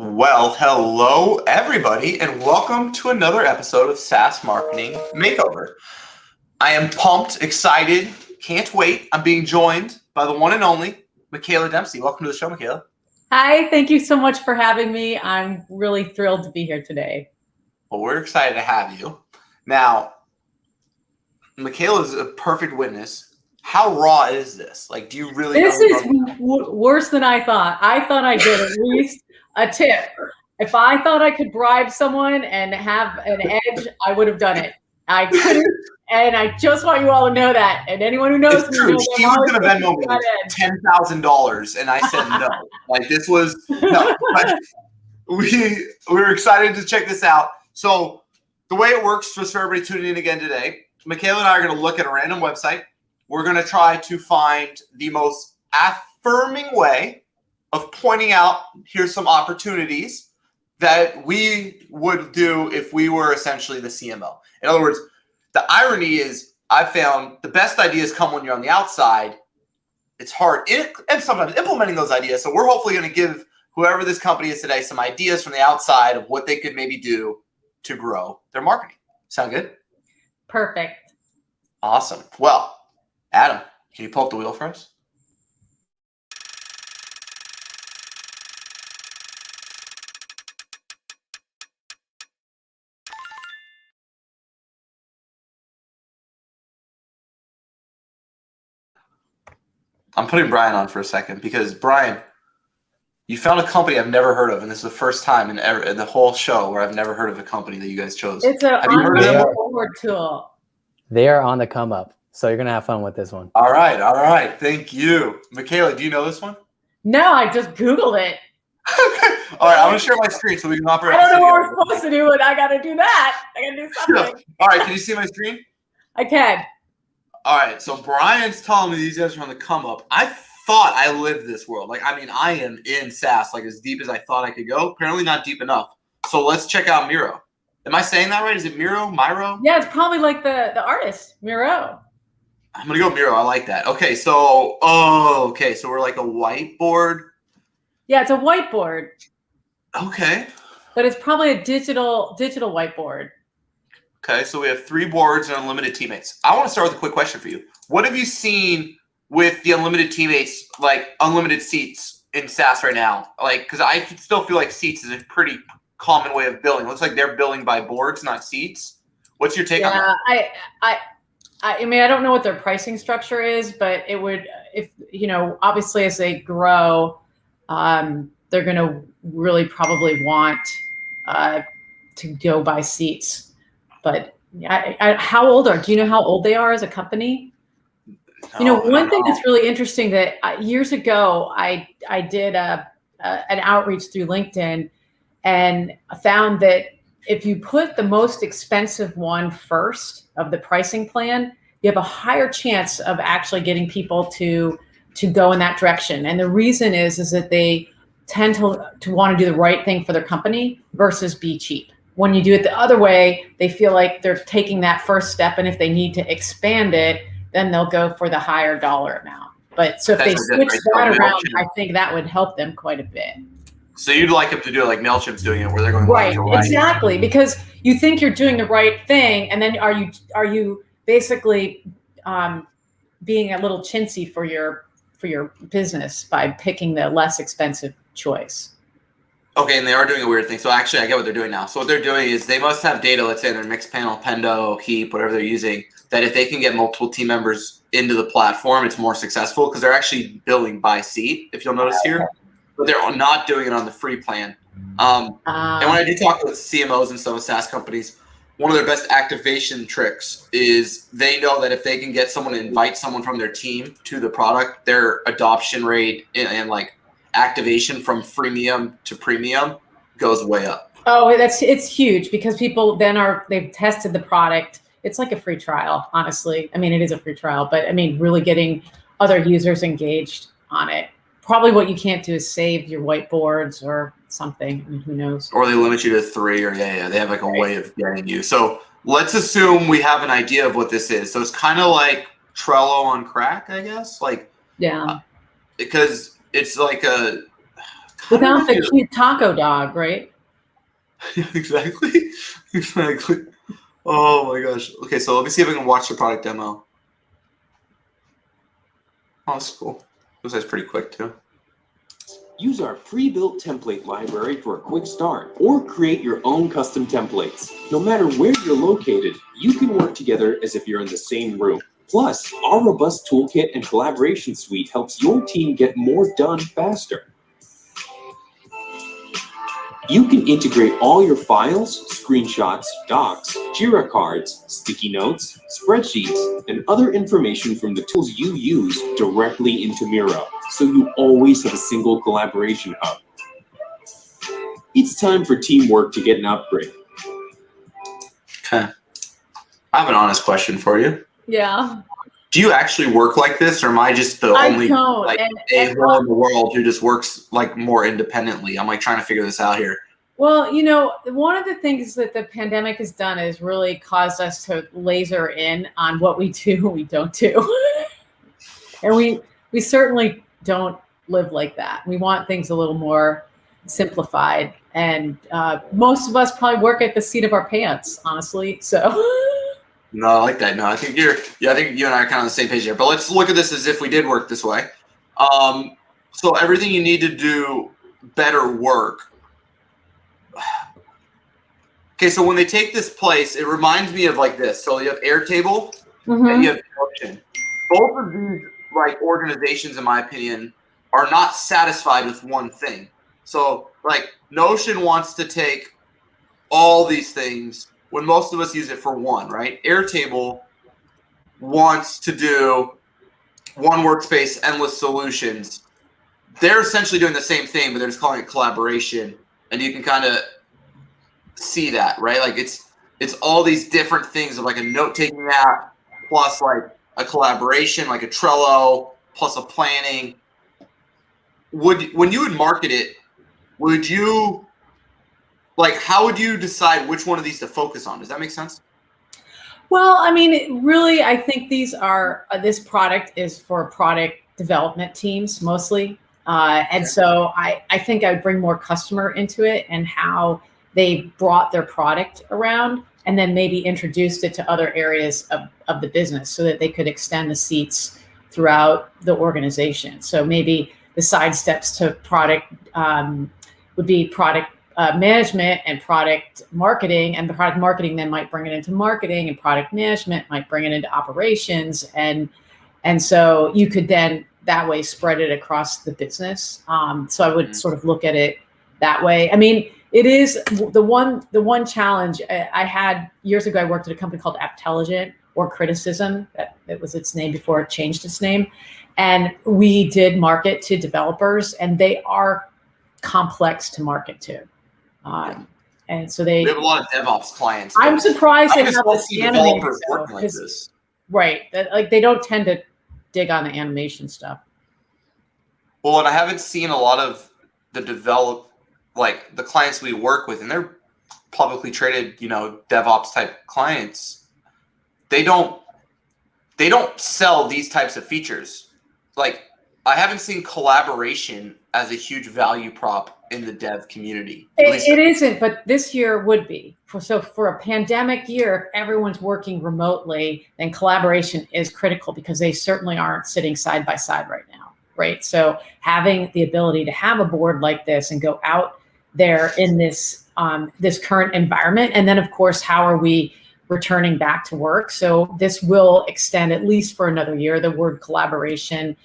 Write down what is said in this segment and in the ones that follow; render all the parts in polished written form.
Well, hello everybody, and welcome to another episode of SaaS Marketing Makeover. I am pumped, excited, can't wait. I'm being joined by the one and only Michaela Dempsey. Welcome to the show, Michaela. Hi, thank you so much for having me. I'm really thrilled to be here today. Well, we're excited to have you. Now, Michaela is a perfect witness. How raw is this? Like, do you really This know? is worse than I thought. I thought I'd get at least a tip. If I thought I could bribe someone and have an edge, I would have done it. I couldn't, and I just want you all to know that. And anyone who knows me knows she was going to Venmo me $10,000, and I said no. Like, this was no. But we were excited to check this out. So the way it works, just for everybody tuning in again today, Michaela and I are going to look at a random website. We're going to try to find the most affirming way of pointing out, here's some opportunities that we would do if we were essentially the CMO. In other words, the irony is I've found the best ideas come when you're on the outside. It's hard and sometimes implementing those ideas. So we're hopefully going to give whoever this company is today some ideas from the outside of what they could maybe do to grow their marketing. Sound good? Perfect. Awesome. Well, Adam, can you pull up the wheel for us? I'm putting Brian on for a second because, Brian, you found a company I've never heard of, and this is the first time in the whole show where I've never heard of a company that you guys chose. It's an onboard tool. They are on the come up, so you're going to have fun with this one. All right. Thank you. Michaela, do you know this one? No, I just Googled it. All right, I'm going to share my screen so we can operate. I don't know what we're supposed to do, but I got to do that. I got to do something. All right, can you see my screen? I can. All right, so Brian's telling me these guys are on the come up. I thought I lived this world. Like, I mean, I am in SaaS, like as deep as I thought I could go. Apparently not deep enough. So let's check out Miro. Am I saying that right? Is it Miro? Yeah, it's probably like the artist, Miro. I'm going to go Miro. I like that. Okay, so we're like a whiteboard. Yeah, it's a whiteboard. Okay. But it's probably a digital whiteboard. Okay, so we have 3 boards and unlimited teammates. I want to start with a quick question for you. What have you seen with the unlimited teammates, like unlimited seats in SaaS right now? Like, because I still feel like seats is a pretty common way of billing. It looks like they're billing by boards, not seats. What's your take on that? I mean, I don't know what their pricing structure is, but it would, if obviously as they grow, they're going to really probably want to go by seats. But how old do you know how old they are as a company? No, one thing that's really interesting that years ago I did an outreach through LinkedIn and found that if you put the most expensive one first of the pricing plan, you have a higher chance of actually getting people to go in that direction. And the reason is that they tend to want to do the right thing for their company versus be cheap. When you do it the other way, they feel like they're taking that first step, and if they need to expand it, then they'll go for the higher dollar amount. But so if they switch that around, I think that would help them quite a bit. So you'd like them to do it like MailChimp's doing it, where they're going right, exactly, because you think you're doing the right thing, and then are you basically being a little chintzy for your business by picking the less expensive choice? Okay, and they are doing a weird thing. So actually, I get what they're doing now. So what they're doing is they must have data, let's say in their mixed panel, Pendo, Heap, whatever they're using, that if they can get multiple team members into the platform, it's more successful because they're actually billing by seat, if you'll notice here. But they're not doing it on the free plan. And when I do talk with CMOs and some SaaS companies, one of their best activation tricks is they know that if they can get someone to invite someone from their team to the product, their adoption rate and like activation from freemium to premium goes way up. Oh, it's huge because people then they've tested the product. It's like a free trial, honestly. I mean, it is a free trial, but I mean, really getting other users engaged on it. Probably what you can't do is save your whiteboards or something. I mean, who knows? Or they limit you to 3, or they have like a way of getting you. So let's assume we have an idea of what this is. So it's kind of like Trello on crack, I guess. Like, yeah, because it's like Without the cute taco dog, right? Yeah, exactly. Exactly. Oh my gosh. Okay, so let me see if I can watch the product demo. Oh, that's cool. Looks like it's pretty quick too. Use our pre-built template library for a quick start, or create your own custom templates. No matter where you're located, you can work together as if you're in the same room. Plus, our robust toolkit and collaboration suite helps your team get more done faster. You can integrate all your files, screenshots, docs, Jira cards, sticky notes, spreadsheets, and other information from the tools you use directly into Miro, so you always have a single collaboration hub. It's time for teamwork to get an upgrade. Okay. I have an honest question for you. Yeah. Do you actually work like this, or am I just the only like a-hole in the world who just works like more independently? I'm like trying to figure this out here. Well, one of the things that the pandemic has done is really caused us to laser in on what we do and we don't do. And we certainly don't live like that. We want things a little more simplified. And most of us probably work at the seat of our pants, honestly. So No, I like that. No, I think I think you and I are kind of on the same page here. But let's look at this as if we did work this way. So everything you need to do better work. Okay, so when they take this place, it reminds me of like this. So you have Airtable and you have Notion. Both of these like organizations, in my opinion, are not satisfied with one thing. So like Notion wants to take all these things when most of us use it for one, right? Airtable wants to do one workspace, endless solutions. They're essentially doing the same thing, but they're just calling it collaboration. And you can kind of see that, right? Like it's all these different things of like a note-taking app plus like a collaboration, like a Trello plus a planning. When you would market it, would you like how would you decide which one of these to focus on? Does that make sense? Well, I mean, really, I think these are this product is for product development teams mostly, and so I think I would bring more customer into it and how they brought their product around, and then maybe introduced it to other areas of the business so that they could extend the seats throughout the organization. So maybe the side steps to product would be product management and product marketing, and the product marketing then might bring it into marketing, and product management might bring it into operations, and so you could then that way spread it across the business. So I would sort of look at it that way. I mean, it is the one challenge I had years ago. I worked at a company called Apptelligent or Criticism. That was its name before it changed its name, and we did market to developers, and they are complex to market to. And so we have a lot of DevOps clients. I'm surprised they have this developers working like this. Right. Like they don't tend to dig on the animation stuff. Well, and I haven't seen a lot of the the clients we work with, and they're publicly traded, DevOps type clients. They don't sell these types of features. Like I haven't seen collaboration as a huge value prop in the dev community. It isn't, but this year would be. So for a pandemic year, if everyone's working remotely, then collaboration is critical because they certainly aren't sitting side by side right now, right? So having the ability to have a board like this and go out there in this this current environment, and then of course, how are we returning back to work? So this will extend at least for another year. The word collaboration,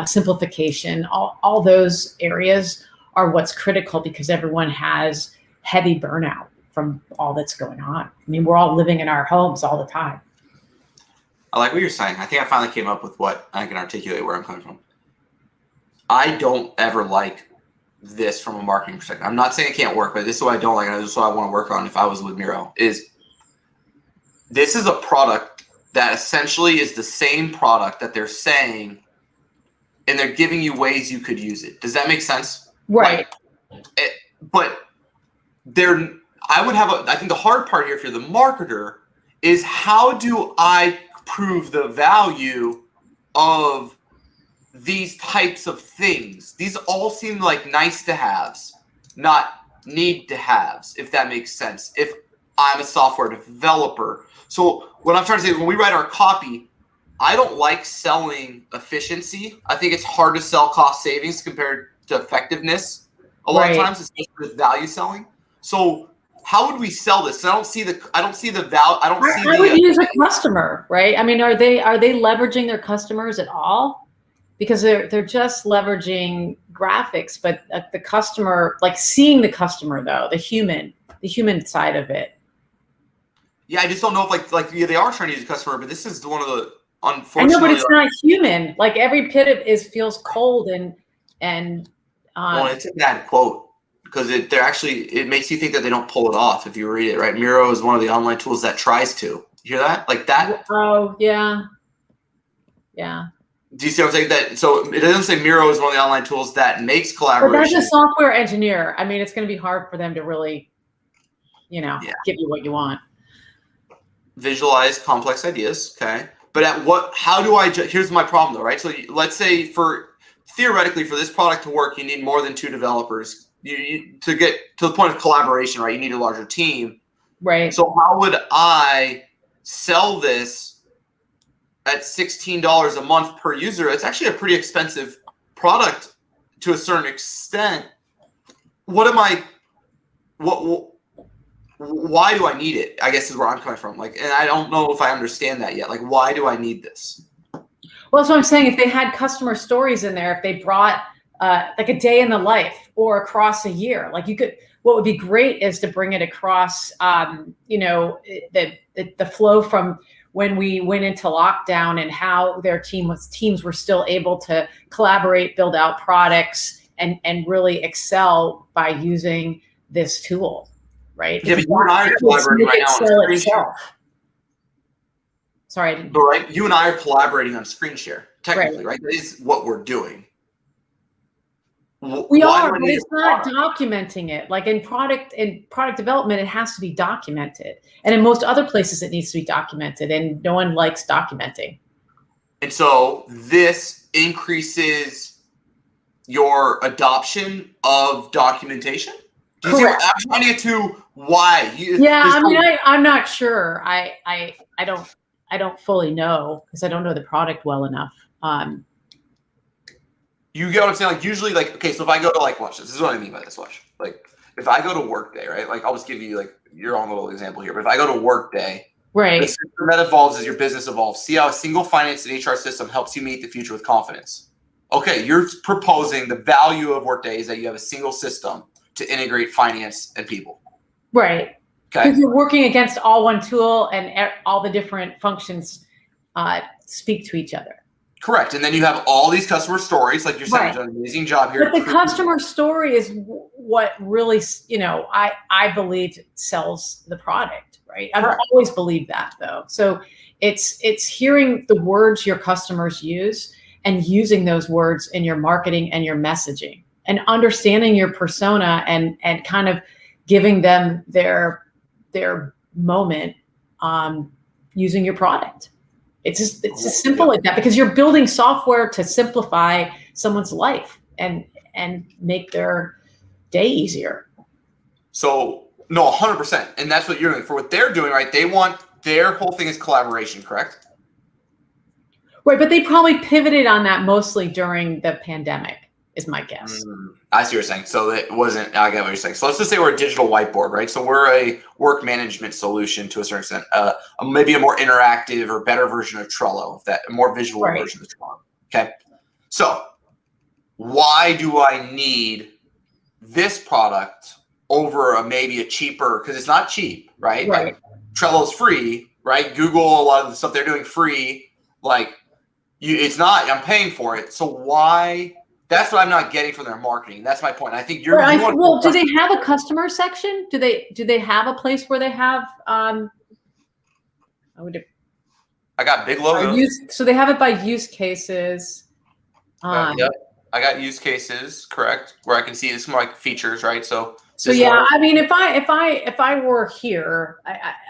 simplification, all those areas are what's critical because everyone has heavy burnout from all that's going on. I mean, we're all living in our homes all the time. I like what you're saying. I think I finally came up with what I can articulate where I'm coming from. I don't ever like this from a marketing perspective. I'm not saying it can't work, but this is what I don't like, and this is what I want to work on if I was with Miro, is this is a product that essentially is the same product that they're saying, and they're giving you ways you could use it. Does that make sense? Right. But I think the hard part here, if you're the marketer, is how do I prove the value of these types of things. These all seem like nice to haves, not need to haves, if that makes sense. If I'm a software developer. So what I'm trying to say is when we write our copy, I don't like selling efficiency. I think it's hard to sell cost savings compared to effectiveness a lot of times, especially with value selling. So how would we sell this? I don't see the value. I would use a customer, right? I mean, are they leveraging their customers at all? Because they're just leveraging graphics, but the customer, like seeing the customer though, the human side of it. Yeah, I just don't know if they are trying to use a customer, but this is one of the unfortunately. I know, but it's not human. Like every bit feels cold and. Well, it's a bad quote because it makes you think that they don't pull it off if you read it right. Miro is one of the online tools that tries to. You hear that? Like that? Oh yeah, yeah. Do you see what I'm saying? That so it doesn't say Miro is one of the online tools that makes collaboration. But as a software engineer, I mean, it's going to be hard for them to really, give you what you want. Visualize complex ideas, okay? But how do I, here's my problem though, right? So let's say theoretically for this product to work, you need more than 2 developers. To get to the point of collaboration, right? You need a larger team. Right. So how would I sell this at $16 a month per user? It's actually a pretty expensive product to a certain extent. Why do I need it? I guess is where I'm coming from. And I don't know if I understand that yet. Why do I need this? Well, that's what I'm saying. If they had customer stories in there, if they brought like a day in the life or across a year, what would be great is to bring it across, the flow from when we went into lockdown and how their teams were still able to collaborate, build out products, and really excel by using this tool. Right? Yeah, but you and I are collaborating right now on screen share. Sorry, I didn't. But right, you and I are collaborating on screen share, technically, right? That is what we're doing. We are, but it's not documenting it. Like in product development, it has to be documented, and in most other places, it needs to be documented, and no one likes documenting. And so this increases your adoption of documentation. Do you see what I'm trying to get to? Why? I'm not sure. I don't fully know because I don't know the product well enough. You get what I'm saying? Usually, okay, so if I go to watch this is what I mean by this. Watch, if I go to Workday, right? I'll just give you your own little example here. But if I go to Workday, right, the system that evolves as your business evolves. See how a single finance and HR system helps you meet the future with confidence. Okay, you're proposing the value of Workday is that you have a single system to integrate finance and people. Right. Okay. Because you're working against all one tool and all the different functions speak to each other. Correct. And then you have all these customer stories, like you're saying, you've done an amazing job here. But the customer story is what really, I believe sells the product, right? I've always believed that though. So it's hearing the words your customers use and using those words in your marketing and your messaging and understanding your persona and kind of giving them their moment using your product. It's just simple like that because you're building software to simplify someone's life and make their day easier. So no, 100%. And that's what you're doing. For what they're doing, right? Their whole thing is collaboration, correct? Right, but they probably pivoted on that mostly during the pandemic, is my guess. I see what you're saying. So it wasn't, I get what you're saying. So let's just say we're a digital whiteboard, right? So we're a work management solution to a certain extent, maybe a more interactive or better version of Trello, a more visual version of Trello. Okay. So why do I need this product over maybe a cheaper, because it's not cheap, right? Like Trello's free, right? Google, a lot of the stuff they're doing free, it's not, I'm paying for it. So why? That's what I'm not getting from their marketing. That's my point. I think do they have a customer section? Do they have a place where they have I got big logos. So they have it by use cases. Yep. I got use cases, correct, where I can see it's more like features, right? So I mean, if I were here,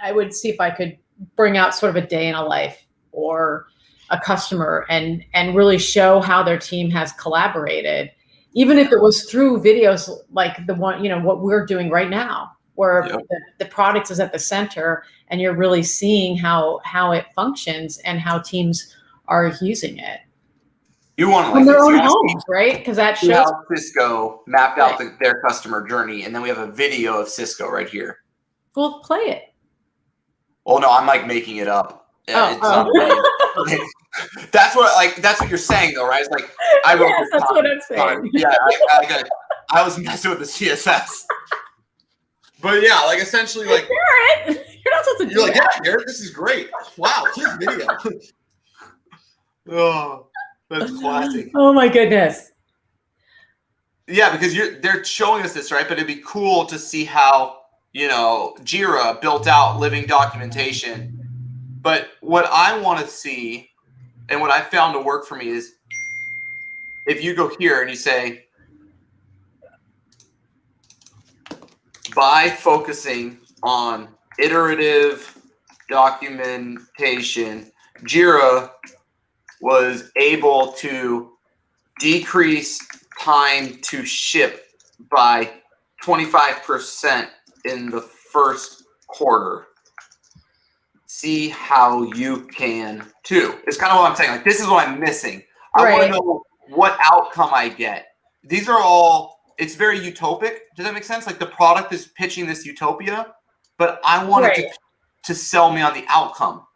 I would see if I could bring out sort of a day in a life or a customer and really show how their team has collaborated, even if it was through videos like the one, what we're doing right now, where the product is at the center and you're really seeing how it functions and how teams are using it. You want to from their own homes, right? Because that shows how Cisco mapped out their customer journey, and then we have a video of Cisco right here. Well, play it. Oh no, I'm like making it up. Oh. That's what you're saying though, right? It's like I wrote yes, that's what I'm saying. Yeah, I was messing with the CSS. But yeah, like essentially, like Garrett, you're not supposed to do like, that. yeah, Garrett, this is great. Wow, here's video. Oh, that's classic. Oh my goodness. Yeah, because they're showing us this, right? But it'd be cool to see how, Jira built out living documentation. But what I want to see and what I found to work for me is if you go here and you say, by focusing on iterative documentation, Jira was able to decrease time to ship by 25% in the first quarter. See how you can too. It's kind of what I'm saying. Like, this is what I'm missing. I want to know what outcome I get. These are all, it's very utopic. Does that make sense? Like the product is pitching this utopia, but I want it to sell me on the outcome.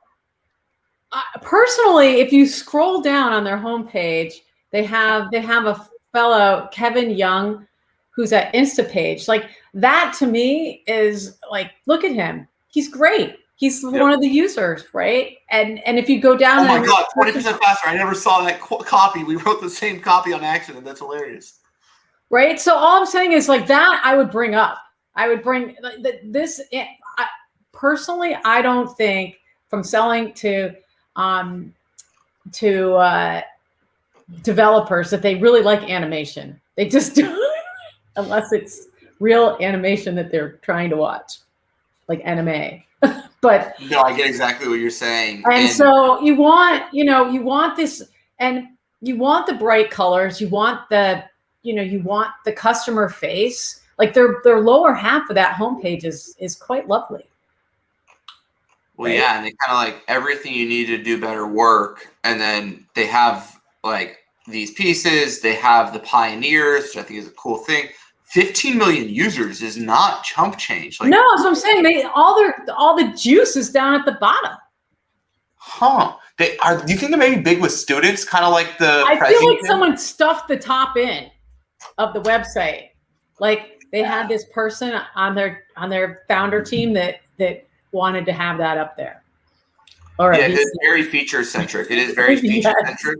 Personally, if you scroll down on their homepage, they have a fellow, Kevin Young, who's at Instapage. Like that to me is like, look at him. He's great. He's one of the users, right? And if you go down, oh my god, 20% faster! I never saw that copy. We wrote the same copy on accident. That's hilarious. Right. So all I'm saying is like that. I would bring up. I would bring this. Personally, I don't think from selling to developers that they really like animation. They just do, unless it's real animation that they're trying to watch, like anime. But no, I get exactly what you're saying. And so you want this, and you want the bright colors. You want the customer face. Like their lower half of that homepage is quite lovely. Well, yeah, and they kind of like everything you need to do better work, and then they have like these pieces. They have the pioneers, which I think is a cool thing. 15 million users is not chump change. Like, no, that's what I'm saying. All the juice is down at the bottom. Huh? Do you think they're maybe big with students, kind of like the? I feel like someone stuffed the top in of the website. Like they had this person on their founder team that wanted to have that up there. Or yeah, it's very feature centric. It is very feature centric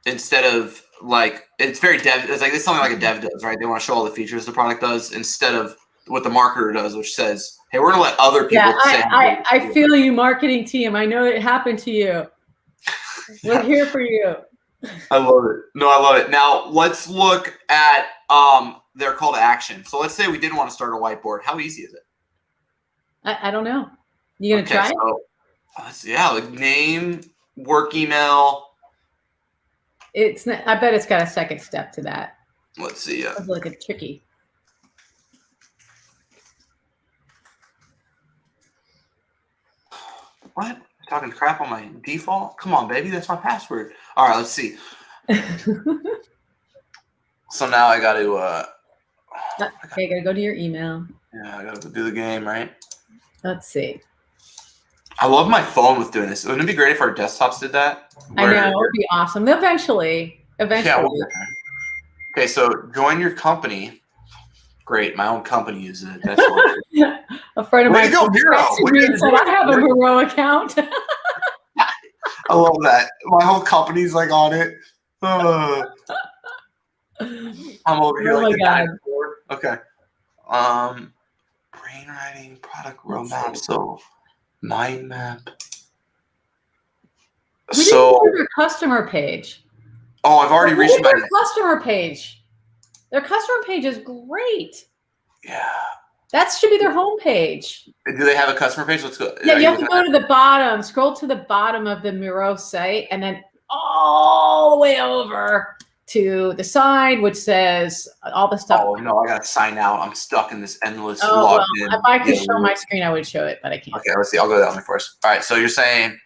instead of like it's very dev. It's like it's something like a dev does, right? They want to show all the features the product does instead of what the marketer does, which says, "Hey, we're gonna let other people." Yeah, I feel you, marketing team. I know it happened to you. We're here for you. I love it. No, I love it. Now let's look at their call to action. So let's say we didn't want to start a whiteboard. How easy is it? I don't know. You gonna try? So, like name, work email. I bet it's got a second step to that. Let's see. It's like a tricky. What? You're talking crap on my default? Come on, baby. That's my password. All right, let's see. So now I got to. Okay, gotta go to your email. Yeah, I got to do the game, right? Let's see. I love my phone with doing this. Wouldn't it be great if our desktops did that? I know, it would be awesome. Eventually. Yeah, okay, so join your company. Great, my own company uses it. That's a friend of mine said, I have a Miro account. I love that. My whole company's like on it. I'm over here like the dinosaur. Okay. Brainwriting, product roadmap, so mind map. We didn't do their customer page. Oh, I've already reached their customer page. Their customer page is great. Yeah. That should be their homepage. Do they have a customer page? Let's go. Yeah, you have to go to the bottom, scroll to the bottom of the Miro site, and then all the way over to the side, which says all the stuff. Oh no, I gotta sign out. I'm stuck in this endless Oh, well, login. if I could show my screen, I would show it, but I can't. Okay, let's see. I'll go that way first. All right, so you're saying,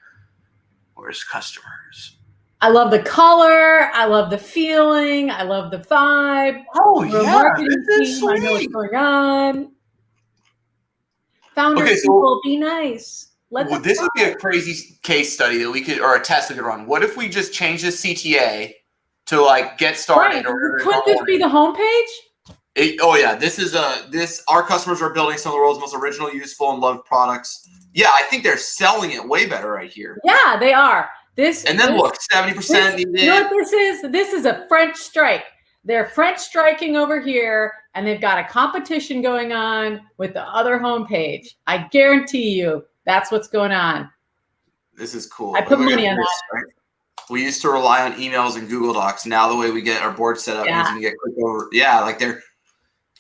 where's customers? I love the color. I love the feeling. I love the vibe. Oh We're a yeah, marketing this is team. I know what's sweet. going on. Founder Okay, so- people, be nice. Well, this would be a crazy case study that we could, or a test we could run. What if we just change the CTA to like get started? Right. Or Couldn't this be the homepage? Oh yeah, this is our customers are building some of the world's most original, useful, and loved products. Yeah, I think they're selling it way better right here. Yeah, they are. And then look, 70% needed. You know what this is? This is a French strike. They're French striking over here, and they've got a competition going on with the other homepage. I guarantee you that's what's going on. This is cool. I put Look money at on this, that. right? We used to rely on emails and Google Docs. Now the way we get our board set up Yeah. is we get click over. Yeah, like they're. Did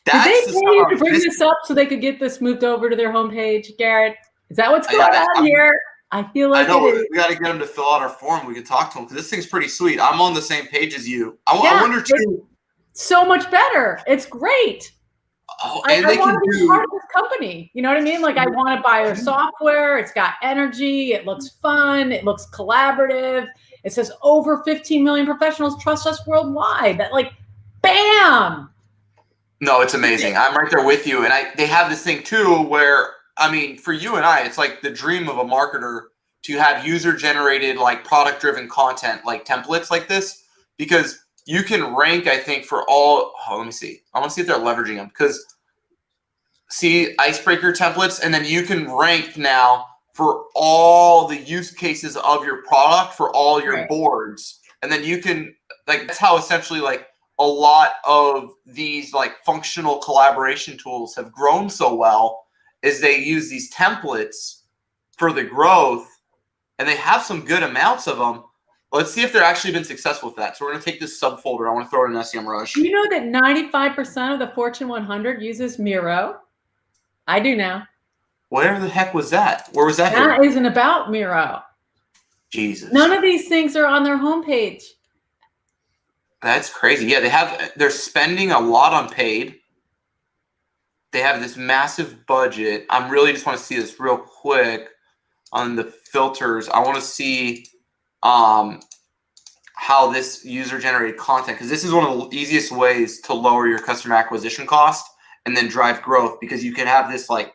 That's they the pay stuff you to I'm bring missing. this up so they could get this moved over to their homepage, Garrett? Is that what's going Yeah, on here? I feel I like know it is. we got to get them to fill out our form. We can talk to them because this thing's pretty sweet. I'm on the same page as you. I Yeah, wonder too. So much better. It's great. Oh, I and they want can to be do. part of this company. You know what I mean? Like I want to buy their software. It's got energy. It looks fun. It looks collaborative. It says over 15 million professionals trust us worldwide. That like, bam. No, it's amazing. I'm right there with you. And they have this thing too where, I mean, for you and I, it's like the dream of a marketer to have user-generated, like product-driven content, like templates like this, because you can rank, I think, for all. Oh, let me see. I want to see if they're leveraging them because see icebreaker templates, and then you can rank now for all the use cases of your product for all your Right. boards, and then you can like that's how essentially like a lot of these like functional collaboration tools have grown so well is they use these templates for the growth, and they have some good amounts of them. Let's see if they're actually been successful with that. So we're going to take this subfolder. I want to throw it in SEMrush. Do you know that 95% of the Fortune 100 uses Miro? I do now. Where the heck was that? Where was that? That isn't about Miro. Jesus. None of these things are on their homepage. That's crazy. Yeah, they're spending a lot on paid. They have this massive budget. I'm really just want to see this real quick on the filters. I want to see how this user-generated content, because this is one of the easiest ways to lower your customer acquisition cost and then drive growth, because you can have this like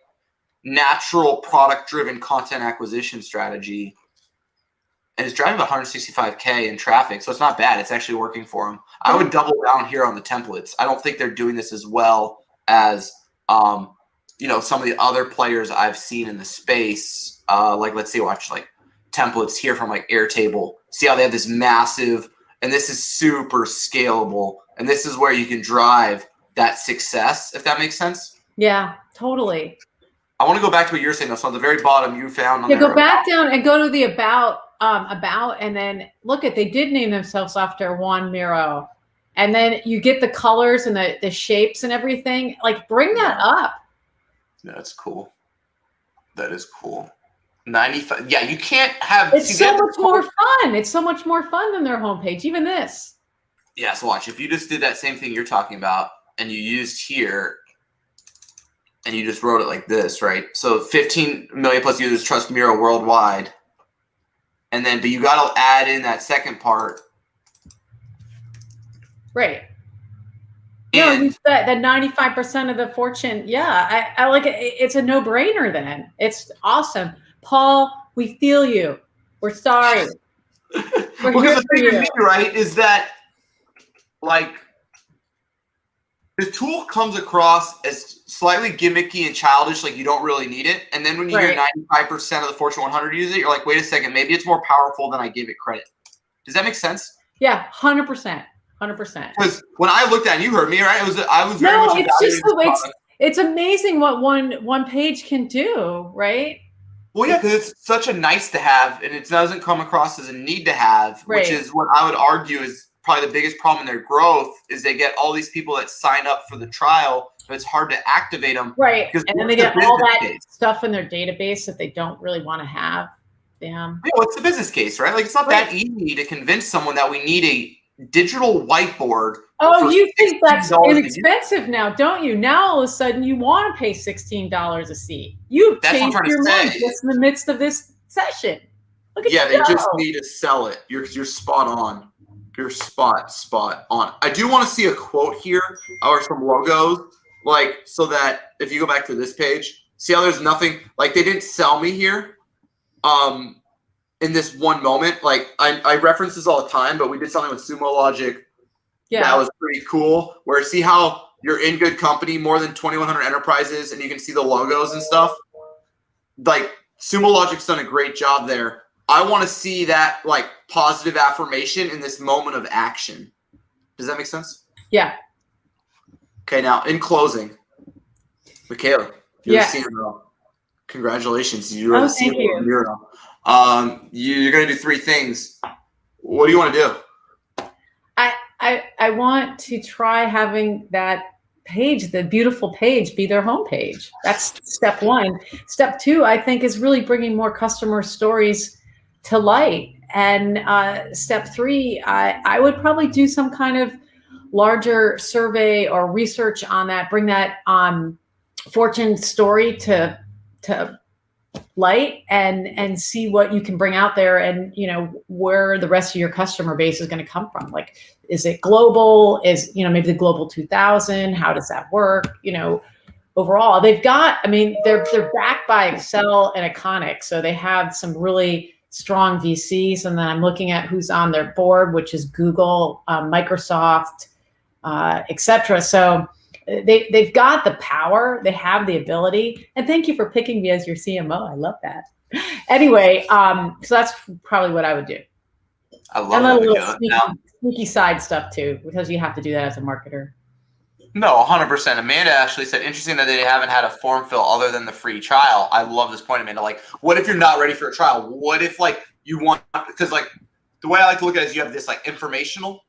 natural product-driven content acquisition strategy, and it's driving 165K in traffic, so it's not bad. It's actually working for them. I would double down here on the templates. I don't think they're doing this as well as some of the other players I've seen in the space. Like let's see, watch like templates here from like Airtable. See how they have this massive, and this is super scalable, and this is where you can drive that success, if that makes sense. Yeah, totally. I want to go back to what you're saying though. So on the very bottom, you found on Yeah, their go back down and go to the about, and then look at, they did name themselves after Juan Miro. And then you get the colors and the shapes and everything. Like bring that up. That's cool. That is cool. 95. Yeah, you can't have. It's so much more fun. It's so much more fun than their homepage. Even this. Yeah, so watch. If you just did that same thing you're talking about and you used here and you just wrote it like this, right? So 15 million plus users trust Miro worldwide. And then, but you got to add in that second part. Right. And No, that 95% of the Fortune. Yeah, I like it. It's a no-brainer then. It's awesome. Paul, we feel you. We're sorry. We're because here the for thing with you. me, right, is that like the tool comes across as slightly gimmicky and childish, like you don't really need it. And then when you hear 95% of the Fortune 100 use it, you're like, wait a second, maybe it's more powerful than I gave it credit. Does that make sense? Yeah, 100%. 100%. Because when I looked at it, you heard me, right? I was very much it's just evaluating the product. it's amazing what one page can do, right? Well, yeah, because it's such a nice to have, and it doesn't come across as a need to have, which is what I would argue is probably the biggest problem in their growth is they get all these people that sign up for the trial, it's hard to activate them. Right. Because And then they get all that stuff in their database that they don't really want to have. Damn. Yeah, what's the business case, right? Like, it's not that easy to convince someone that we need a digital whiteboard. Oh, you think that's $16 inexpensive now, don't you? Now all of a sudden you want to pay $16 a seat. You've changed your mind just in the midst of this session. Look at you. They just need to sell it. You're spot on. You're spot on. I do want to see a quote here or some logos, like, so that if you go back to this page, see how there's nothing, like, they didn't sell me here. In this one moment, like I reference this all the time, but we did something with Sumo Logic. Yeah, that was pretty cool. Where see how you're in good company, more than 2,100 enterprises, and you can see the logos and stuff. Like, Sumo Logic's done a great job there. I want to see that, like, positive affirmation in this moment of action. Does that make sense? Yeah. Okay, now in closing, Michaela, you're the CMO. Congratulations, you are the CMO of Miro. You're going to do 3 things. What do you want to do? I want to try having that page, the beautiful page, be their homepage. That's step 1. Step 2, I think, is really bringing more customer stories to light. And step 3, I would probably do some kind of larger survey or research on that, bring that fortune story to light and see what you can bring out there, and, you know, where the rest of your customer base is going to come from. Like, is it global? Is, you know, maybe the global 2000? How does that work? You know, overall, they've got, I mean, they're backed by Excel and Iconic, so they have some really strong VCs. And then I'm looking at who's on their board, which is Google, Microsoft, etc. So they've got the power, they have the ability, and thank you for picking me as your CMO. I love that. Anyway, so that's probably what I would do. I love that. Sneaky side stuff too, because you have to do that as a marketer. No, 100%. Amanda actually said, interesting that they haven't had a form fill other than the free trial. I love this point, Amanda. Like, what if you're not ready for a trial? What if, like, you want, because, like, the way I like to look at it is you have this, like, informational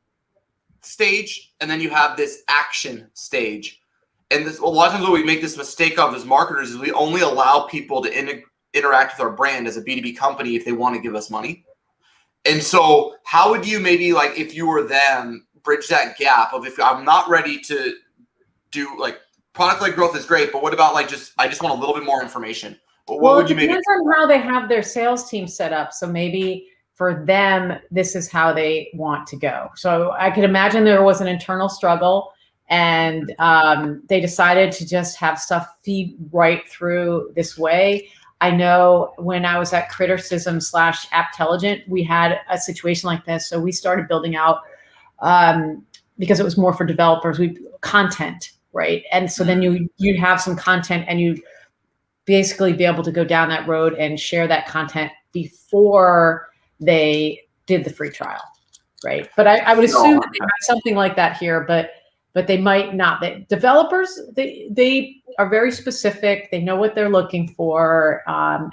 stage, and then you have this action stage. And this, a lot of times what we make this mistake of as marketers is we only allow people to interact with our brand as a B2B company if they want to give us money. And so how would you maybe, like, if you were them, bridge that gap of, if I'm not ready to do, like, product-led growth is great, but what about, like, I just want a little bit more information? What would you maybe? It depends on how they have their sales team set up. So maybe for them, this is how they want to go. So I could imagine there was an internal struggle, and they decided to just have stuff feed right through this way. I know when I was at Criticism/Apptelligent, we had a situation like this. So we started building out, because it was more for developers, content, right? And so then you'd have some content, and you'd basically be able to go down that road and share that content before they did the free trial, right? But I would assume something like that here, but they might not. Developers, they are very specific. They know what they're looking for.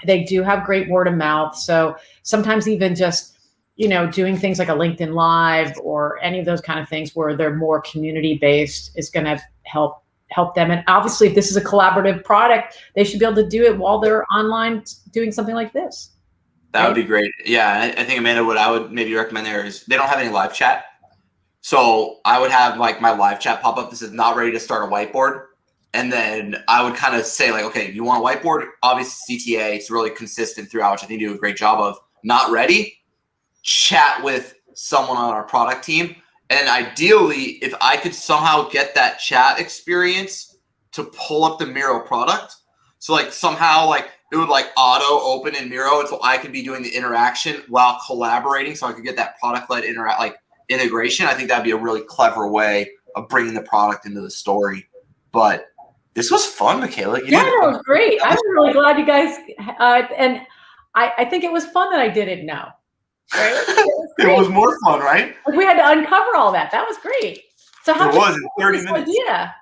They do have great word of mouth. So sometimes even just, you know, doing things like a LinkedIn Live or any of those kind of things where they're more community based is going to help them. And obviously, if this is a collaborative product, they should be able to do it while they're online doing something like this. That would be great. Yeah, I think, Amanda, what I would maybe recommend there is they don't have any live chat. So I would have, like, my live chat pop up. This is not ready to start a whiteboard. And then I would kind of say, like, okay, you want a whiteboard? Obviously, CTA, it's really consistent throughout, which I think you do a great job of. Not ready? Chat with someone on our product team. And ideally, if I could somehow get that chat experience to pull up the Miro product, so, like, somehow, like, it would, like, auto open in Miro, and so I could be doing the interaction while collaborating, so I could get that product-led integration. I think that'd be a really clever way of bringing the product into the story. But this was fun, Michaela. It was great. I'm really glad you guys, and I think it was fun that I didn't know. Right? It was more fun, right? We had to uncover all that. That was great. So how was it? 30 minutes. Idea?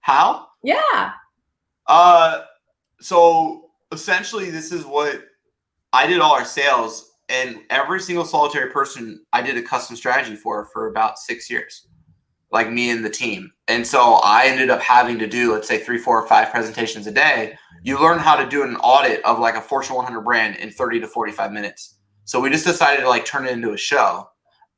How? Yeah. So essentially, this is what I did all our sales, and every single solitary person I did a custom strategy for about 6 years. like me and the team. And so I ended up having to do, let's say 3, 4, or 5 presentations a day. You learn how to do an audit of like a Fortune 100 brand in 30 to 45 minutes. So we just decided to like turn it into a show.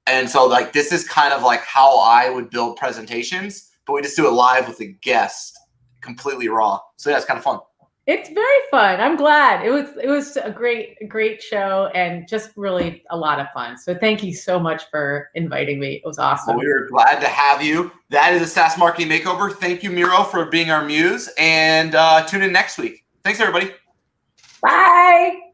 And so like, this is kind of like how I would build presentations, but we just do it live with a guest, completely raw. So yeah, it's kind of fun. It's very fun. I'm glad. It was a great show and just really a lot of fun. So thank you so much for inviting me. It was awesome. Well, we were glad to have you. That is a SaaS Marketing Makeover. Thank you, Miro, for being our muse. And tune in next week. Thanks, everybody. Bye.